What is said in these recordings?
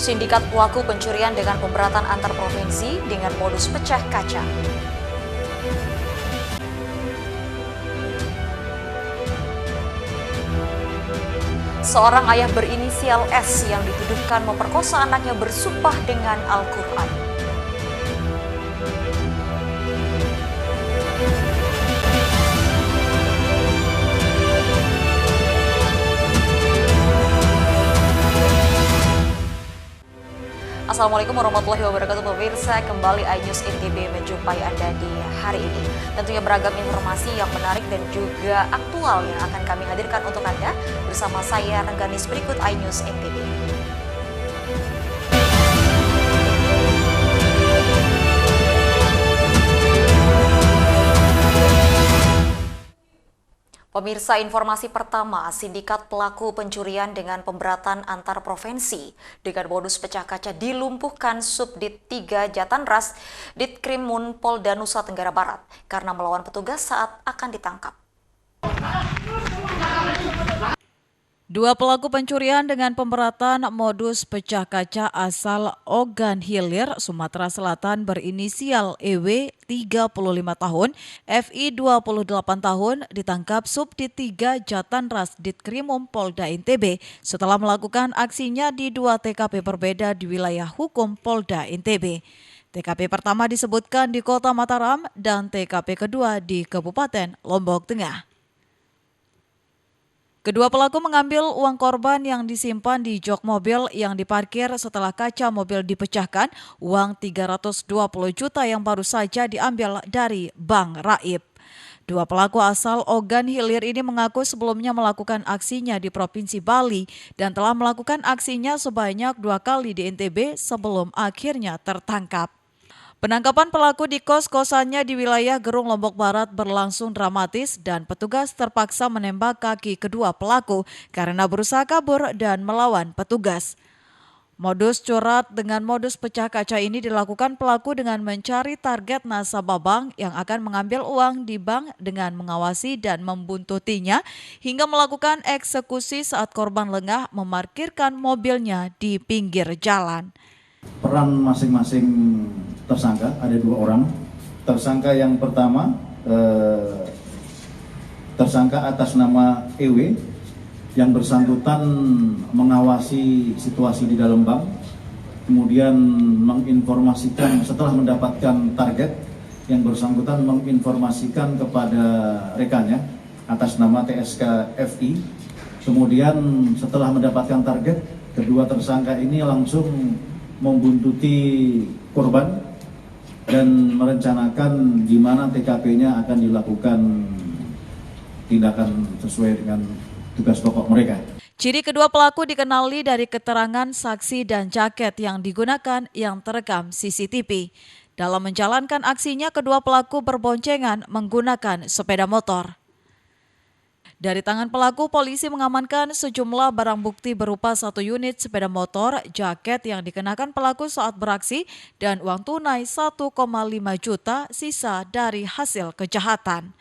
Sindikat pelaku pencurian dengan pemberatan antar provinsi dengan modus pecah kaca. Seorang ayah berinisial S yang dituduhkan memperkosa anaknya bersumpah dengan Al-Quran. Assalamualaikum warahmatullahi wabarakatuh pemirsa, kembali iNews NTB menjumpai Anda di hari ini. Tentunya beragam informasi yang menarik dan juga aktual yang akan kami hadirkan untuk Anda bersama saya Rengganis berikut iNews NTB. Pemirsa, informasi pertama, sindikat pelaku pencurian dengan pemberatan antar provinsi dengan modus pecah kaca dilumpuhkan Subdit 3 Jatanras Ditkrimum Polda Nusa Tenggara Barat karena melawan petugas saat akan ditangkap. Dua pelaku pencurian dengan pemberatan modus pecah kaca asal Ogan Hilir, Sumatera Selatan berinisial EW 35 tahun, FI 28 tahun ditangkap Subdit 3 Jatanras Ditkrimum Polda NTB setelah melakukan aksinya di dua TKP berbeda di wilayah hukum Polda NTB. TKP pertama disebutkan di Kota Mataram dan TKP kedua di Kabupaten Lombok Tengah. Kedua pelaku mengambil uang korban yang disimpan di jok mobil yang diparkir setelah kaca mobil dipecahkan, uang 320 juta yang baru saja diambil dari Bank Raib. Dua pelaku asal Ogan Hilir ini mengaku sebelumnya melakukan aksinya di Provinsi Bali dan telah melakukan aksinya sebanyak 2 kali di NTB sebelum akhirnya tertangkap. Penangkapan pelaku di kos-kosannya di wilayah Gerung Lombok Barat berlangsung dramatis dan petugas terpaksa menembak kaki kedua pelaku karena berusaha kabur dan melawan petugas. Modus curat dengan modus pecah kaca ini dilakukan pelaku dengan mencari target nasabah bank yang akan mengambil uang di bank dengan mengawasi dan membuntutinya hingga melakukan eksekusi saat korban lengah memarkirkan mobilnya di pinggir jalan. Peran masing-masing tersangka, ada 2 orang. Tersangka yang pertama, tersangka atas nama EW yang bersangkutan mengawasi situasi di dalam bank, kemudian menginformasikan setelah mendapatkan target, yang bersangkutan menginformasikan kepada rekannya atas nama TSK FI. Kemudian setelah mendapatkan target, kedua tersangka ini langsung membuntuti korban dan merencanakan di mana TKP-nya akan dilakukan tindakan sesuai dengan tugas pokok mereka. Ciri kedua pelaku dikenali dari keterangan saksi dan jaket yang digunakan yang terekam CCTV. Dalam menjalankan aksinya, kedua pelaku berboncengan menggunakan sepeda motor. Dari tangan pelaku, polisi mengamankan sejumlah barang bukti berupa 1 unit sepeda motor, jaket yang dikenakan pelaku saat beraksi, dan uang tunai 1,5 juta sisa dari hasil kejahatan.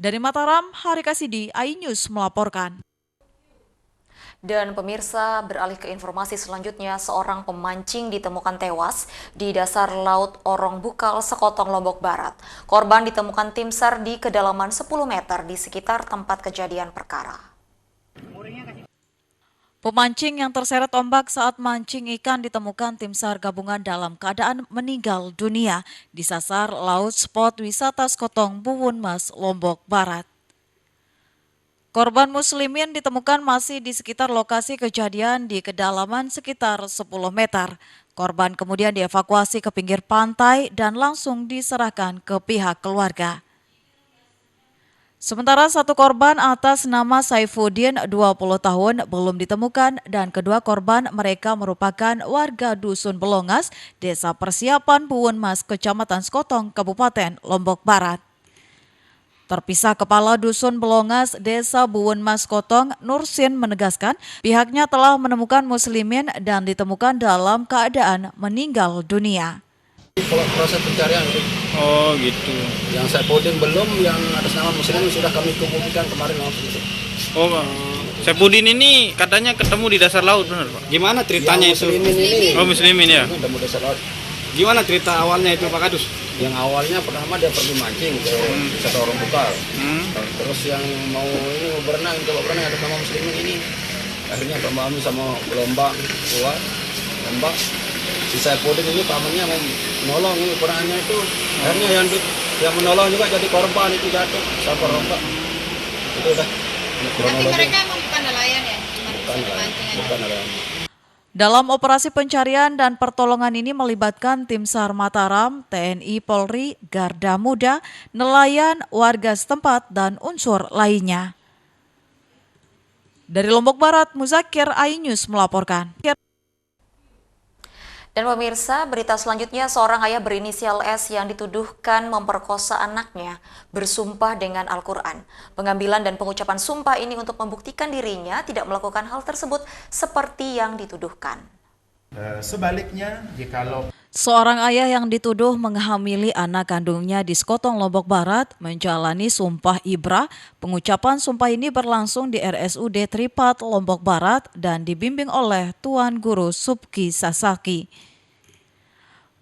Dari Mataram, Hari Kasidi, iNews melaporkan. Dan pemirsa, beralih ke informasi selanjutnya, seorang pemancing ditemukan tewas di dasar laut Orong Bukal, Sekotong, Lombok Barat. Korban ditemukan tim SAR di kedalaman 10 meter di sekitar tempat kejadian perkara. Pemancing yang terseret ombak saat mancing ikan ditemukan tim SAR gabungan dalam keadaan meninggal dunia di sasar laut spot wisata Sekotong, Buwun Mas, Lombok Barat. Korban muslimin ditemukan masih di sekitar lokasi kejadian di kedalaman sekitar 10 meter. Korban kemudian dievakuasi ke pinggir pantai dan langsung diserahkan ke pihak keluarga. Sementara satu korban atas nama Saifuddin 20 tahun belum ditemukan dan kedua korban mereka merupakan warga Dusun Belongas, Desa Persiapan Buwun Mas, Kecamatan Sekotong, Kabupaten Lombok Barat. Terpisah Kepala Dusun Belongas, Desa Buwun Mas Kotong, Nursin menegaskan pihaknya telah menemukan muslimin dan ditemukan dalam keadaan meninggal dunia. Proses pencarian itu. Oh gitu. Yang Saifuddin belum, yang atas nama muslimin sudah kami kumpulkan kemarin langsung. Oh Saipudin ini katanya ketemu di dasar laut, benar Pak? Gimana ceritanya itu? Oh, muslimin ya? Ketemu dasar laut. Gimana cerita awalnya itu Pak Kadus? Yang awalnya pertama dia pergi mancing ke satu orang bukal. Terus yang mau berenang, coba berenang ada sama muslimin ini. Akhirnya pemahami sama gelombang keluar, tembak. Si Saipudin ini pamannya mau menolong ini perangannya itu. Akhirnya yang menolong juga jadi korban itu jatuh, sampai rombak. Itu udah. Tapi mereka emang bukan nelayan ya? Cuma mancing aja. Bukan nelayan. Dalam operasi pencarian dan pertolongan ini melibatkan tim SAR Mataram, TNI Polri, Garda Muda, nelayan, warga setempat, dan unsur lainnya. Dari Lombok Barat, Muzakir, iNews melaporkan. Dan pemirsa, berita selanjutnya, seorang ayah berinisial S yang dituduhkan memperkosa anaknya bersumpah dengan Al-Quran. Pengambilan dan pengucapan sumpah ini untuk membuktikan dirinya tidak melakukan hal tersebut seperti yang dituduhkan. Sebaliknya, jikalau Seorang ayah yang dituduh menghamili anak kandungnya di Sekotong, Lombok Barat menjalani sumpah ibrah. Pengucapan sumpah ini berlangsung di RSUD Tripat, Lombok Barat dan dibimbing oleh Tuan Guru Subki Sasaki.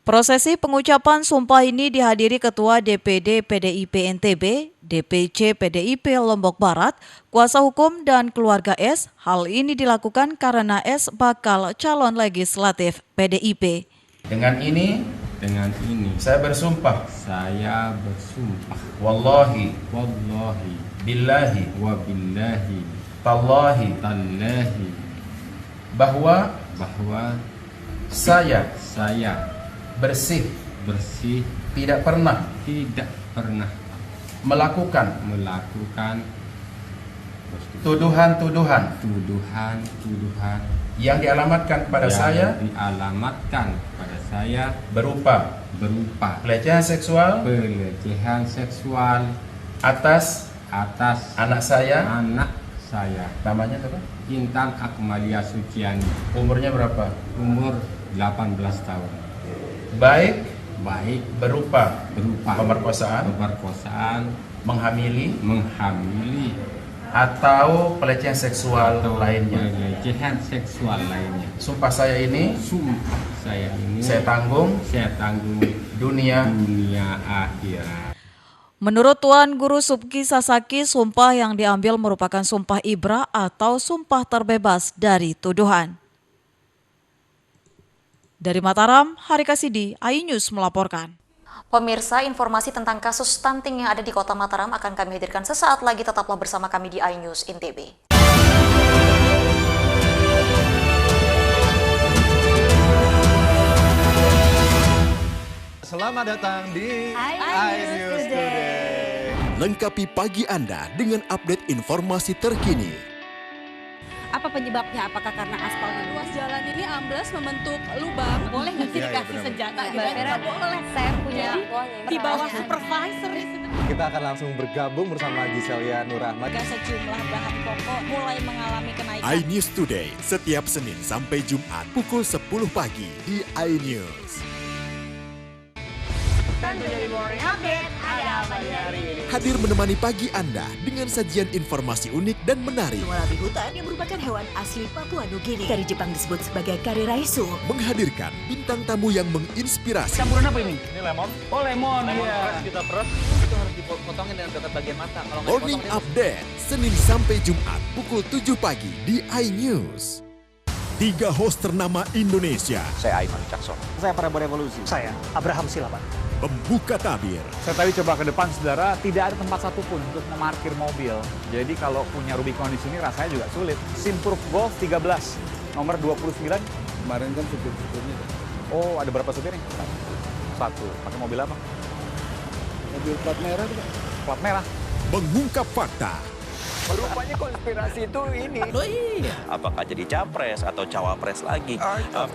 Prosesi pengucapan sumpah ini dihadiri Ketua DPD PDIP NTB, DPC PDIP Lombok Barat, kuasa hukum dan keluarga S. Hal ini dilakukan karena S bakal calon legislatif PDIP. dengan ini saya bersumpah wallahi billahi tallahi bahwa saya bersih tidak pernah melakukan tuduhan-tuduhan yang dialamatkan pada saya berupa pelecehan seksual atas anak saya. Namanya apa? Intan Akmalia Suciani, Umurnya berapa? umur 18 tahun. Baik berupa pemerkosaan, menghamili atau atau pelecehan seksual lainnya. pelecehan seksual lainnya. Sumpah saya ini Sumpah saya ini saya tanggung dunia akhirat. Menurut Tuan Guru Subki Sasaki, sumpah yang diambil merupakan sumpah ibrah atau sumpah terbebas dari tuduhan. Dari Mataram, Hari Kasidi, iNews melaporkan. Pemirsa, informasi tentang kasus stunting yang ada di Kota Mataram akan kami hadirkan sesaat lagi. Tetaplah bersama kami di iNews NTB. Selamat datang di iNews Today. Lengkapi pagi Anda dengan update informasi terkini. Apa penyebabnya? Apakah karena aspalnya? Ruas jalan ini amblas membentuk lubang. Boleh nggak sih dikasih senjata? Boleh. Saya punya Di bawah supervisor. Kita akan langsung bergabung bersama Giselia Nurahmat. Sejumlah bahan pokok mulai mengalami kenaikan. iNews Today setiap Senin sampai Jumat pukul 10 pagi di iNews. Hadir menemani pagi Anda dengan sajian informasi unik dan menarik. Wallaby hutan yang merupakan hewan asli Papua Nugini. Dari Jepang disebut sebagai kari raisu. Menghadirkan bintang tamu yang menginspirasi. Campuran apa ini? Ini lemon. Oh, lemon. Kita peras itu harus dipotongin dengan dekat bagian mata. Kalau nggak Morning dipotongin, Update Senin sampai Jumat pukul 7 pagi di iNews. 3 host ternama Indonesia. Saya Aiman Cakson. Saya Prabowo Revolusi. Saya Abraham Silaban. Pembuka tabir. Saya tadi coba ke depan, saudara, tidak ada tempat satupun untuk memarkir mobil. Jadi kalau punya Rubicon di sini rasanya juga sulit. Simpruk Golf 13, nomor 29. Kemarin kan supir-supirnya. Oh, ada berapa supirnya? Satu. Pakai mobil apa? Mobil plat merah juga. Plat merah. Mengungkap fakta. Rupanya konspirasi itu ini. Oh iya. Apakah jadi capres atau cawapres lagi? Art of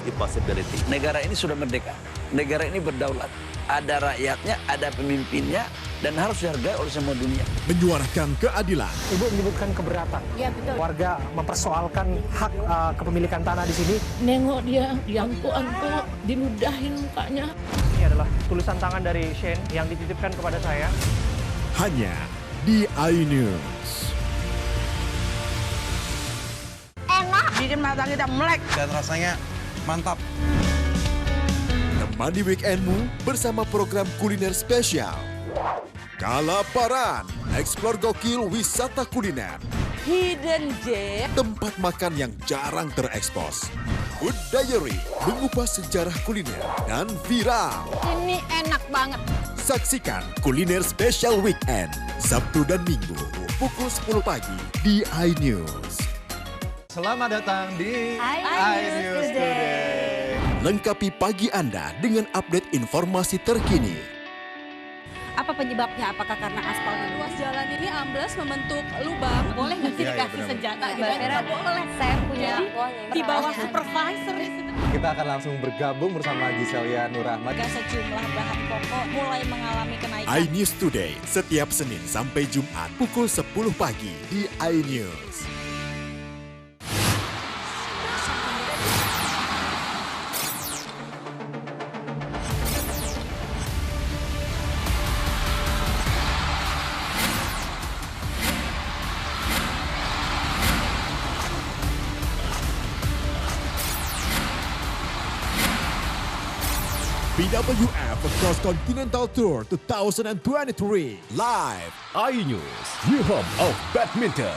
impossibility. Negara ini sudah merdeka. Negara ini berdaulat. Ada rakyatnya, ada pemimpinnya, dan harus dihargai oleh semua dunia. Menyuarakan keadilan. Ibu menyebutkan keberatan. Iya betul. Warga mempersoalkan hak kepemilikan tanah di sini. Nengok dia, diangkut-angkut, diludahin mukanya. Ini adalah tulisan tangan dari Shane yang dititipkan kepada saya. Hanya di iNews. Jadi mata kita melek. Dan rasanya mantap. Temani weekendmu bersama program kuliner spesial. Kalaparan, eksplor gokil wisata kuliner. Hidden Gem. Tempat makan yang jarang terekspos. Food Diary, mengupas sejarah kuliner dan viral. Ini enak banget. Saksikan kuliner spesial weekend, Sabtu dan Minggu, pukul 10 pagi di iNews. Selamat datang di iNews Today. Lengkapi pagi Anda dengan update informasi terkini. Apa penyebabnya? Apakah karena aspal ruas jalan ini ambles membentuk lubang? Boleh nggak sih dikasih senjata? Boleh. Saya punya di bawah supervisor. Kita akan langsung bergabung bersama Giselia Nurahmat. Sejumlah bahan pokok mulai mengalami kenaikan. iNews Today setiap Senin sampai Jumat pukul 10 pagi di iNews. BWF Cross Continental Tour 2023 live iNews, your home of badminton.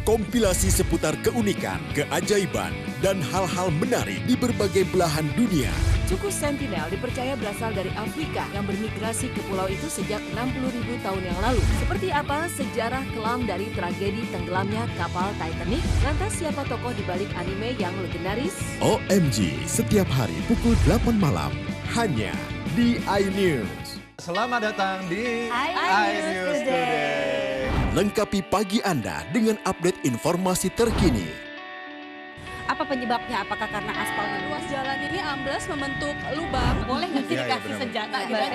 Kompilasi seputar keunikan, keajaiban, dan hal-hal menarik di berbagai belahan dunia. Suku Sentinel dipercaya berasal dari Afrika yang bermigrasi ke pulau itu sejak 60.000 tahun yang lalu. Seperti apa sejarah kelam dari tragedi tenggelamnya kapal Titanic? Lantas siapa tokoh di balik anime yang legendaris? OMG, setiap hari pukul 8 malam, hanya di iNews. Selamat datang di iNews Today. Lengkapi pagi Anda dengan update informasi terkini. Apa penyebabnya? Apakah karena aspal ruas jalan ini ambles membentuk lubang? Boleh nggak sih dikasih senjata? Boleh.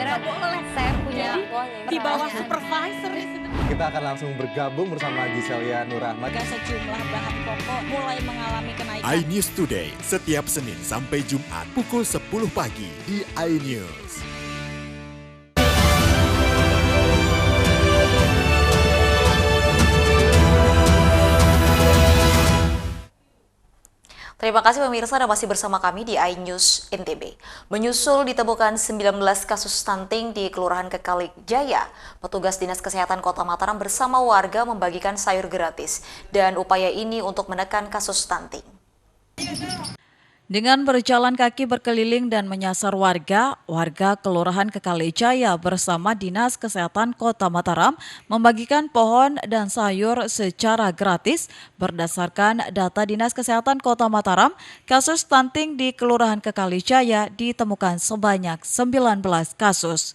Saya punya di bawah supervisor. Kita akan langsung bergabung bersama Giselia Nurahmat. Sejumlah bahan pokok mulai mengalami kenaikan. iNews Today setiap Senin sampai Jumat pukul 10 pagi di iNews. Terima kasih pemirsa Anda masih bersama kami di iNews NTB. Menyusul ditemukan 19 kasus stunting di Kelurahan Kekali Jaya, petugas Dinas Kesehatan Kota Mataram bersama warga membagikan sayur gratis dan upaya ini untuk menekan kasus stunting. Dengan berjalan kaki berkeliling dan menyasar warga Kelurahan Kekalijaya bersama Dinas Kesehatan Kota Mataram membagikan pohon dan sayur secara gratis. Berdasarkan data Dinas Kesehatan Kota Mataram, kasus stunting di Kelurahan Kekalijaya ditemukan sebanyak 19 kasus.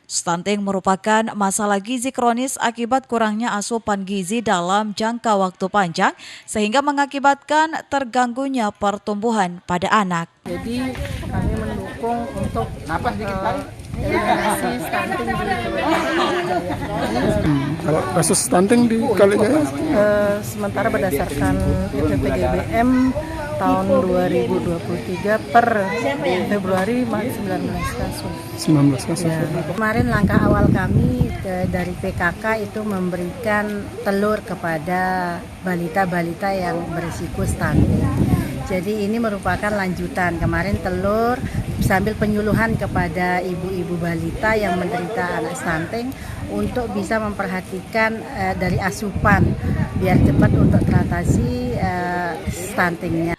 Stunting merupakan masalah gizi kronis akibat kurangnya asupan gizi dalam jangka waktu panjang sehingga mengakibatkan terganggunya pertumbuhan pada anak. Jadi kami mendukung untuk eliminasi stunting di Kalau kasus stunting di Kalijaya? Sementara berdasarkan PPGBM tahun 2023 per Februari 19 kasus. 19 kasus. Ya. Kemarin langkah awal kami dari PKK itu memberikan telur kepada balita-balita yang berisiko stunting. Jadi ini merupakan lanjutan. Kemarin telur sambil penyuluhan kepada ibu-ibu balita yang menderita anak stunting untuk bisa memperhatikan dari asupan biar cepat untuk teratasi stuntingnya.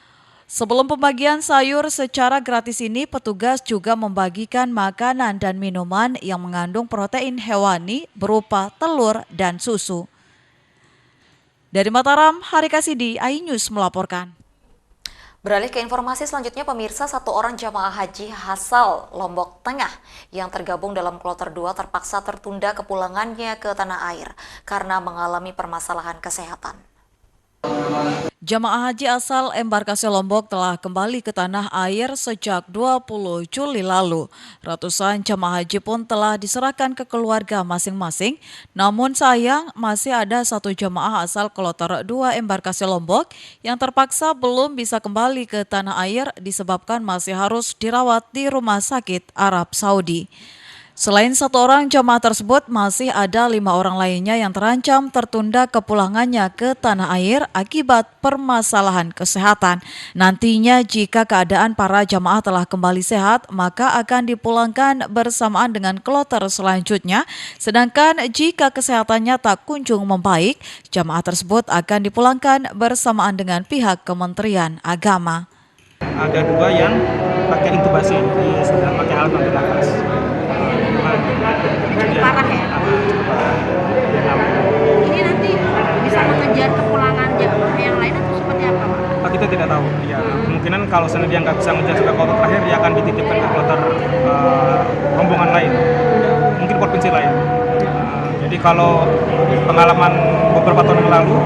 Sebelum pembagian sayur secara gratis ini, petugas juga membagikan makanan dan minuman yang mengandung protein hewani berupa telur dan susu. Dari Mataram, Hari Kasidi, iNews melaporkan. Beralih ke informasi selanjutnya, pemirsa, satu orang jamaah haji asal Lombok Tengah yang tergabung dalam kloter 2 terpaksa tertunda kepulangannya ke tanah air karena mengalami permasalahan kesehatan. Jamaah haji asal embarkasi Lombok telah kembali ke tanah air sejak 20 Juli lalu. Ratusan jamaah haji pun telah diserahkan ke keluarga masing-masing. Namun sayang, masih ada satu jamaah asal kloter 2 embarkasi Lombok yang terpaksa belum bisa kembali ke tanah air disebabkan masih harus dirawat di rumah sakit Arab Saudi. Selain 1 orang jamaah tersebut, masih ada 5 orang lainnya yang terancam tertunda kepulangannya ke tanah air akibat permasalahan kesehatan. Nantinya jika keadaan para jamaah telah kembali sehat, maka akan dipulangkan bersamaan dengan kloter selanjutnya. Sedangkan jika kesehatannya tak kunjung membaik, jamaah tersebut akan dipulangkan bersamaan dengan pihak Kementerian Agama. Ada 2 yang pakai intubasi, sedang pakai alat bantu nafas. Parah ya? Ini nanti bisa mengejar kepulangan jamaah yang lain atau seperti apa, Pak? Kita tidak tahu. Ya, kemungkinan kalau seandainya dia nggak bisa mengejar sampai kloter terakhir, dia akan dititipkan ke kloter rombongan lain, mungkin provinsi lain. Jadi kalau pengalaman beberapa tahun yang lalu,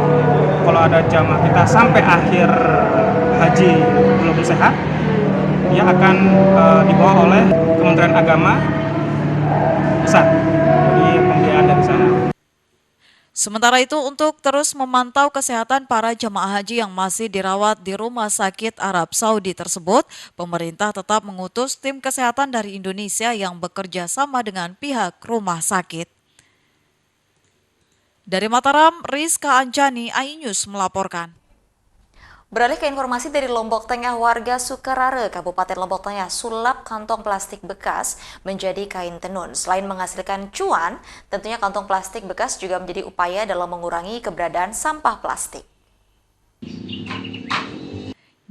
kalau ada jamaah kita sampai akhir haji belum sehat, dia akan dibawa oleh Kementerian Agama pusat, jadi pembiayaan dari sana. Sementara itu, untuk terus memantau kesehatan para jemaah haji yang masih dirawat di Rumah Sakit Arab Saudi tersebut, pemerintah tetap mengutus tim kesehatan dari Indonesia yang bekerja sama dengan pihak rumah sakit. Dari Mataram, Rizka Anjani, iNews melaporkan. Beralih ke informasi dari Lombok Tengah, warga Sukarare, Kabupaten Lombok Tengah, sulap kantong plastik bekas menjadi kain tenun. Selain menghasilkan cuan, tentunya kantong plastik bekas juga menjadi upaya dalam mengurangi keberadaan sampah plastik.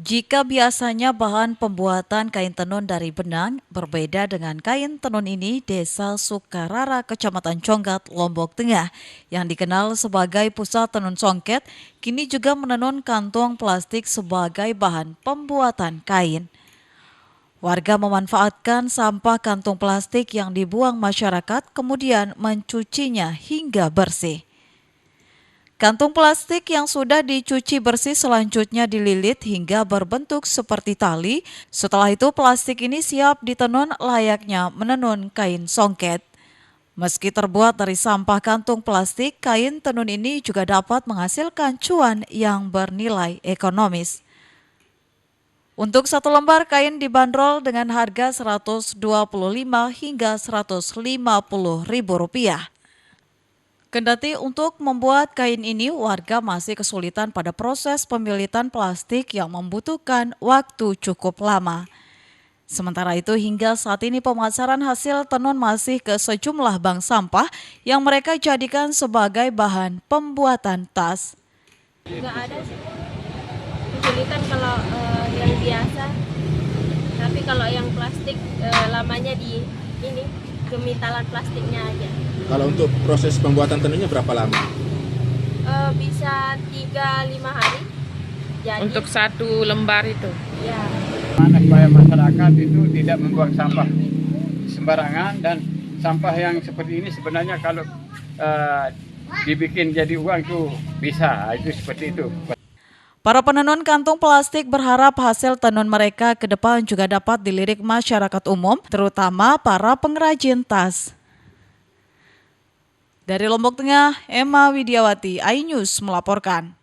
Jika biasanya bahan pembuatan kain tenun dari benang, berbeda dengan kain tenun ini, Desa Sukarara, Kecamatan Conggat, Lombok Tengah, yang dikenal sebagai pusat tenun songket, kini juga menenun kantong plastik sebagai bahan pembuatan kain. Warga memanfaatkan sampah kantong plastik yang dibuang masyarakat, kemudian mencucinya hingga bersih. Kantung plastik yang sudah dicuci bersih selanjutnya dililit hingga berbentuk seperti tali. Setelah itu plastik ini siap ditenun layaknya menenun kain songket. Meski terbuat dari sampah kantung plastik, kain tenun ini juga dapat menghasilkan cuan yang bernilai ekonomis. Untuk 1 lembar kain dibanderol dengan harga Rp125 hingga Rp150.000. Kendati untuk membuat kain ini, warga masih kesulitan pada proses pemilitan plastik yang membutuhkan waktu cukup lama. Sementara itu, hingga saat ini pemasaran hasil tenun masih ke sejumlah bank sampah yang mereka jadikan sebagai bahan pembuatan tas. Nggak ada sih. Kesulitan kalau yang biasa. Tapi kalau yang plastik lamanya di ini, gemitalan plastiknya aja. Kalau untuk proses pembuatan tenunnya berapa lama? Bisa 3-5 hari. Jadi, untuk 1 lembar itu? Ya. Mana supaya masyarakat itu tidak membuang sampah sembarangan, dan sampah yang seperti ini sebenarnya kalau dibikin jadi uang itu bisa, itu seperti itu. Para penenun kantung plastik berharap hasil tenun mereka ke depan juga dapat dilirik masyarakat umum, terutama para pengrajin tas. Dari Lombok Tengah, Emma Widiawati, iNews melaporkan.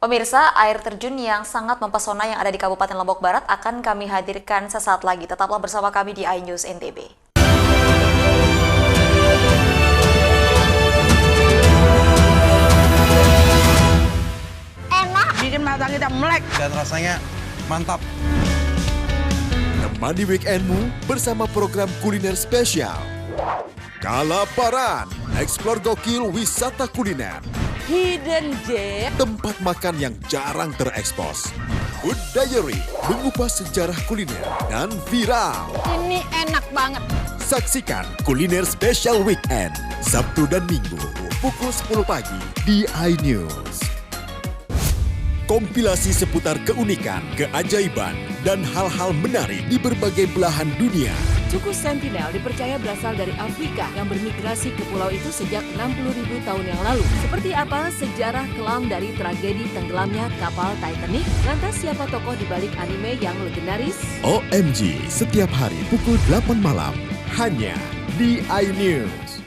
Pemirsa, air terjun yang sangat mempesona yang ada di Kabupaten Lombok Barat akan kami hadirkan sesaat lagi. Tetaplah bersama kami di iNews NTB. Enak, bikin mata kita melek dan rasanya mantap. Temani weekendmu bersama program kuliner spesial. Kalaparan, eksplor gokil wisata kuliner. Hidden Gem, tempat makan yang jarang terekspos. Food Diary, mengupas sejarah kuliner dan viral. ini enak banget. Saksikan kuliner spesial weekend, Sabtu dan Minggu, pukul 10 pagi di iNews. Kompilasi seputar keunikan, keajaiban, dan hal-hal menarik di berbagai belahan dunia. Suku Sentinel dipercaya berasal dari Afrika yang bermigrasi ke pulau itu sejak 60.000 tahun yang lalu. Seperti apa sejarah kelam dari tragedi tenggelamnya kapal Titanic? Lantas siapa tokoh di balik anime yang legendaris? OMG, setiap hari pukul 8 malam, hanya di iNews.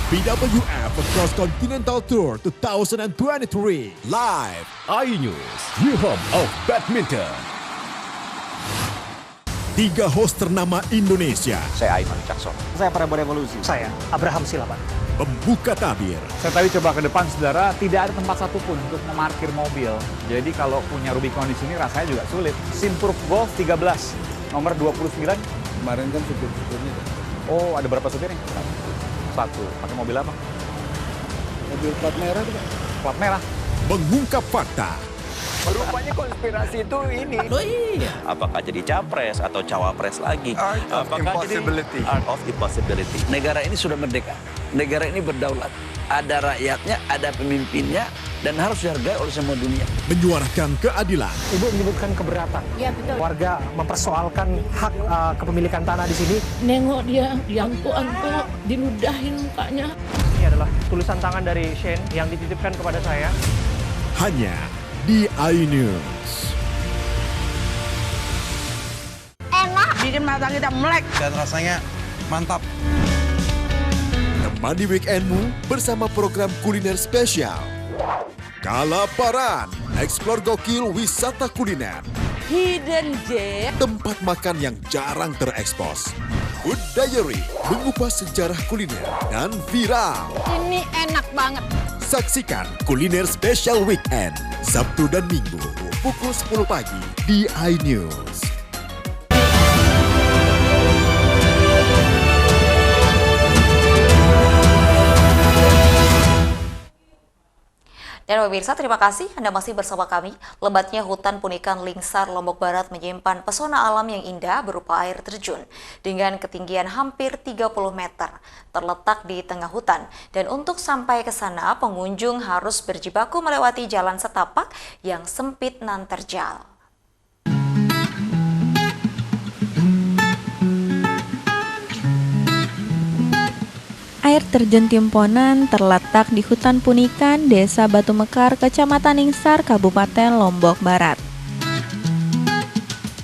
BWF Cross Continental Tour 2023. Live iNews, your home of badminton. 3 host ternama Indonesia. Saya Aiman Cakson. Saya Prabowo Revolusi. Saya Abraham Silaban. Membuka tabir. Saya tadi coba ke depan, saudara, tidak ada tempat satupun untuk memarkir mobil. Jadi kalau punya Rubicon di sini rasanya juga sulit. Simpruk Golf 13, nomor 29. Kemarin kan supir-supirnya. Oh, ada berapa supirnya? Satu. Pakai mobil apa? Mobil plat merah tuh, Pak. Plat merah. Mengungkap fakta. Rupanya konspirasi itu ini. Loh iya. Apakah jadi capres atau cawapres lagi? Apakah jadi art of impossibility. Negara ini sudah merdeka. Negara ini berdaulat. Ada rakyatnya, ada pemimpinnya, dan harus dihargai oleh semua dunia. Menyuarakan keadilan. Ibu menyebutkan keberatan. Iya betul. Warga mempersoalkan hak kepemilikan tanah di sini. Nengok dia, diangkut-angkut, diludahin mukanya. Ini adalah tulisan tangan dari Shane yang dititipkan kepada saya. Hanya di iNews. Enak. Bikin mata kita melek. Dan rasanya mantap. Temani weekendmu bersama program kuliner spesial. Kalaparan, eksplor gokil wisata kuliner. Hidden Gem. Tempat makan yang jarang terekspos. Food Diary, mengupas sejarah kuliner dan viral. Ini enak banget. Saksikan kuliner spesial weekend, Sabtu dan Minggu, pukul 10 pagi di iNews. Dan pemirsa, terima kasih Anda masih bersama kami. Lebatnya hutan Punikan Lingsar, Lombok Barat menyimpan pesona alam yang indah berupa air terjun dengan ketinggian hampir 30 meter. Terletak di tengah hutan, dan untuk sampai ke sana pengunjung harus berjibaku melewati jalan setapak yang sempit nan terjal. Air terjun Timponan terletak di hutan Punikan, Desa Batu Mekar, Kecamatan Lingsar, Kabupaten Lombok Barat.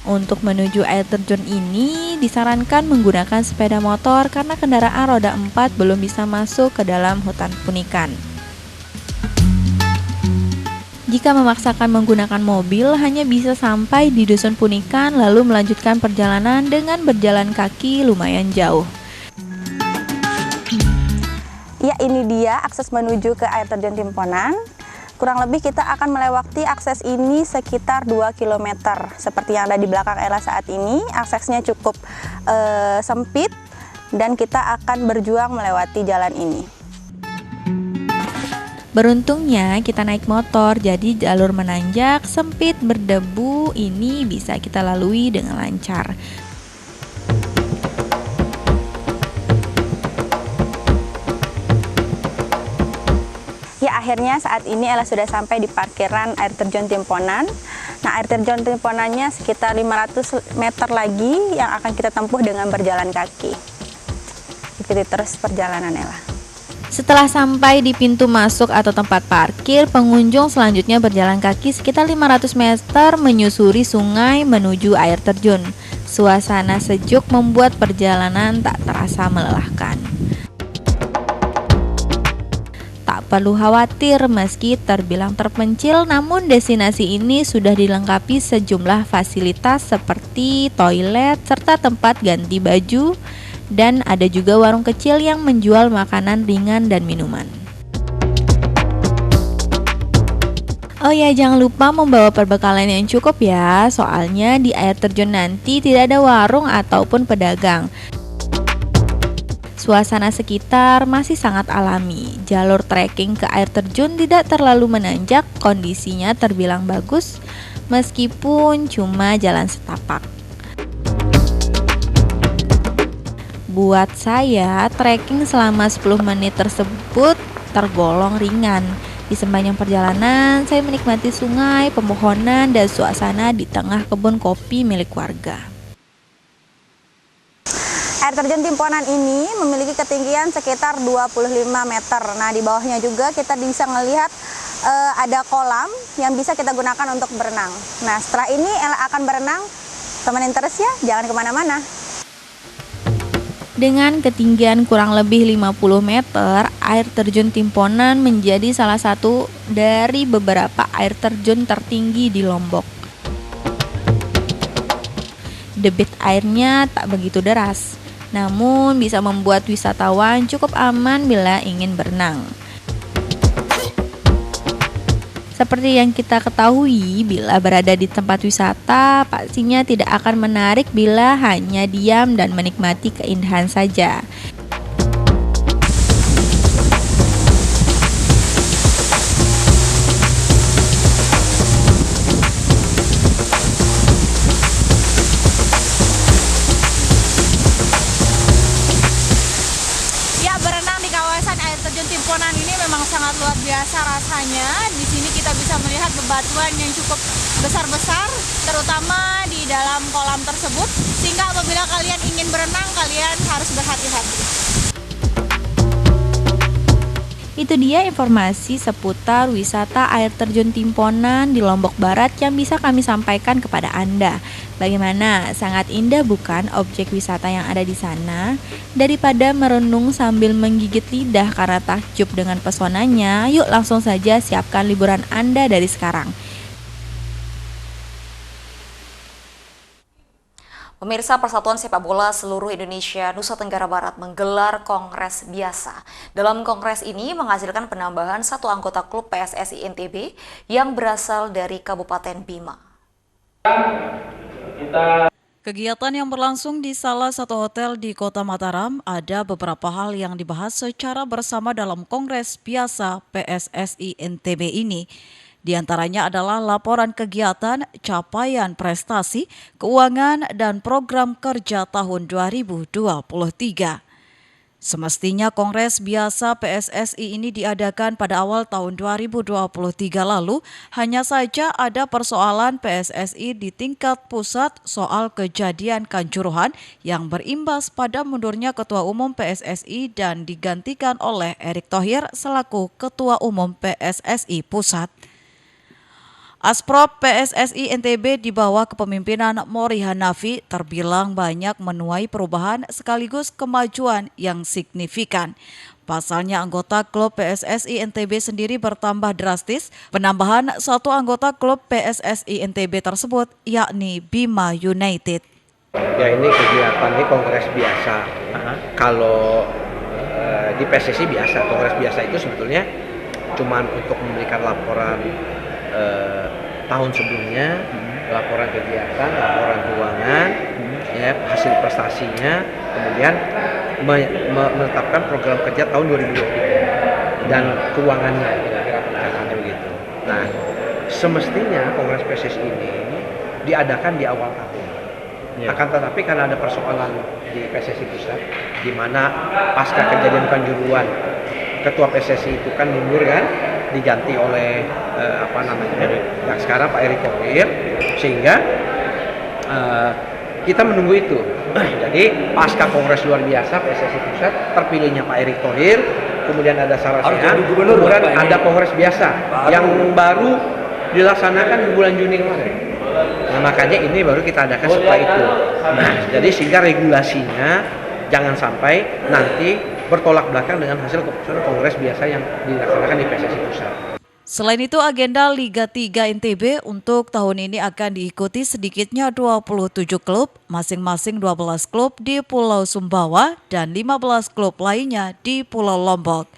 Untuk menuju air terjun ini disarankan menggunakan sepeda motor karena kendaraan roda 4 belum bisa masuk ke dalam hutan Punikan. Jika memaksakan menggunakan mobil, hanya bisa sampai di Dusun Punikan lalu melanjutkan perjalanan dengan berjalan kaki lumayan jauh. Ya, ini dia akses menuju ke air terjun Timponan. Kurang lebih kita akan melewati akses ini sekitar 2 km. Seperti yang ada di belakang Ella saat ini, aksesnya cukup sempit dan kita akan berjuang melewati jalan ini. Beruntungnya kita naik motor, jadi jalur menanjak, sempit, berdebu ini bisa kita lalui dengan lancar. Ya, akhirnya saat ini Ella sudah sampai di parkiran air terjun Timponan. Nah, air terjun Timponannya sekitar 500 meter lagi yang akan kita tempuh dengan berjalan kaki. Ikuti terus perjalanan Ella. Setelah sampai di pintu masuk atau tempat parkir, pengunjung selanjutnya berjalan kaki sekitar 500 meter menyusuri sungai menuju air terjun. Suasana sejuk membuat perjalanan tak terasa melelahkan. Tak perlu khawatir meski terbilang terpencil, namun destinasi ini sudah dilengkapi sejumlah fasilitas seperti toilet serta tempat ganti baju, dan ada juga warung kecil yang menjual makanan ringan dan minuman. Oh ya, jangan lupa membawa perbekalan yang cukup ya, soalnya di air terjun nanti tidak ada warung ataupun pedagang. Suasana sekitar masih sangat alami. Jalur trekking ke air terjun tidak terlalu menanjak, kondisinya terbilang bagus meskipun cuma jalan setapak. Buat saya, trekking selama 10 menit tersebut tergolong ringan. Di sepanjang perjalanan, saya menikmati sungai, pepohonan, dan suasana di tengah kebun kopi milik warga. Air terjun Timponan ini memiliki ketinggian sekitar 25 meter. Nah, di bawahnya juga kita bisa melihat ada kolam yang bisa kita gunakan untuk berenang. Nah, setelah ini Ella akan berenang. Temenin terus ya, jangan kemana-mana. Dengan ketinggian kurang lebih 50 meter, air terjun Timponan menjadi salah satu dari beberapa air terjun tertinggi di Lombok. Debit airnya tak begitu deras, namun bisa membuat wisatawan cukup aman bila ingin berenang. Seperti yang kita ketahui, bila berada di tempat wisata, pastinya tidak akan menarik bila hanya diam dan menikmati keindahan saja. Ya, berenang di kawasan air terjun Timponan ini memang sangat luar biasa rasanya. Di sini kita bisa melihat bebatuan yang cukup besar-besar, terutama di dalam kolam tersebut, sehingga apabila kalian ingin berenang, kalian harus berhati-hati. Itu dia informasi seputar wisata air terjun Timponan di Lombok Barat yang bisa kami sampaikan kepada Anda. Bagaimana? Sangat indah bukan objek wisata yang ada di sana? Daripada merenung sambil menggigit lidah karena takjub dengan pesonanya, yuk langsung saja siapkan liburan Anda dari sekarang. Pemirsa, Persatuan Sepak Bola Seluruh Indonesia Nusa Tenggara Barat menggelar kongres biasa. Dalam kongres ini menghasilkan penambahan 1 anggota klub PSSI NTB yang berasal dari Kabupaten Bima. Kegiatan yang berlangsung di salah satu hotel di Kota Mataram, ada beberapa hal yang dibahas secara bersama dalam kongres biasa PSSI NTB ini. Di antaranya adalah laporan kegiatan, capaian prestasi, keuangan, dan program kerja tahun 2023. Semestinya kongres biasa PSSI ini diadakan pada awal tahun 2023 lalu, hanya saja ada persoalan PSSI di tingkat pusat soal kejadian Kanjuruhan yang berimbas pada mundurnya Ketua Umum PSSI dan digantikan oleh Erick Thohir selaku Ketua Umum PSSI Pusat. Asprop PSSI NTB di bawah kepemimpinan Mori Hanafi terbilang banyak menuai perubahan sekaligus kemajuan yang signifikan. Pasalnya anggota klub PSSI NTB sendiri bertambah drastis, penambahan 1 anggota klub PSSI NTB tersebut yakni Bima United. Ya, ini kegiatan ini kongres biasa. Kalau di PSSI biasa, kongres biasa itu sebetulnya cuma untuk memberikan laporan tahun sebelumnya, laporan kegiatan, laporan keuangan, ya, hasil prestasinya, kemudian menetapkan program kerja tahun 2023 dan keuangannya, kira-kira perencanaannya begitu. Nah, semestinya kongres PSSI ini diadakan di awal tahun. Akan tetapi karena ada persoalan di PSSI Pusat, di mana pasca kejadian Kanjuruhan, Ketua PSSI itu kan mundur kan, diganti oleh yang sekarang Pak Erick Thohir, sehingga kita menunggu itu. Jadi pasca kongres luar biasa PSSI Pusat, terpilihnya Pak Erick Thohir, kemudian ada Sarasehan, kemudian ada kongres biasa yang baru dilaksanakan di bulan Juni kemarin. Nah, makanya ini baru kita adakan setelah itu. Nah, jadi sehingga regulasinya jangan sampai nanti bertolak belakang dengan hasil keputusan kongres biasa yang dilaksanakan di PSSI Pusat. Selain itu, agenda Liga 3 NTB untuk tahun ini akan diikuti sedikitnya 27 klub, masing-masing 12 klub di Pulau Sumbawa dan 15 klub lainnya di Pulau Lombok.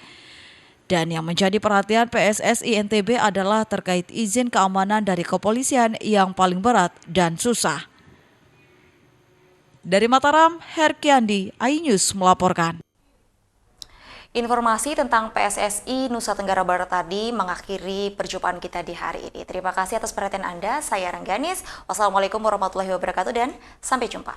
Dan yang menjadi perhatian PSSI NTB adalah terkait izin keamanan dari kepolisian yang paling berat dan susah. Dari Mataram, Herkiandi, iNews melaporkan. Informasi tentang PSSI Nusa Tenggara Barat tadi mengakhiri perjumpaan kita di hari ini. Terima kasih atas perhatian Anda. Saya Rengganis. Wassalamualaikum warahmatullahi wabarakatuh dan sampai jumpa.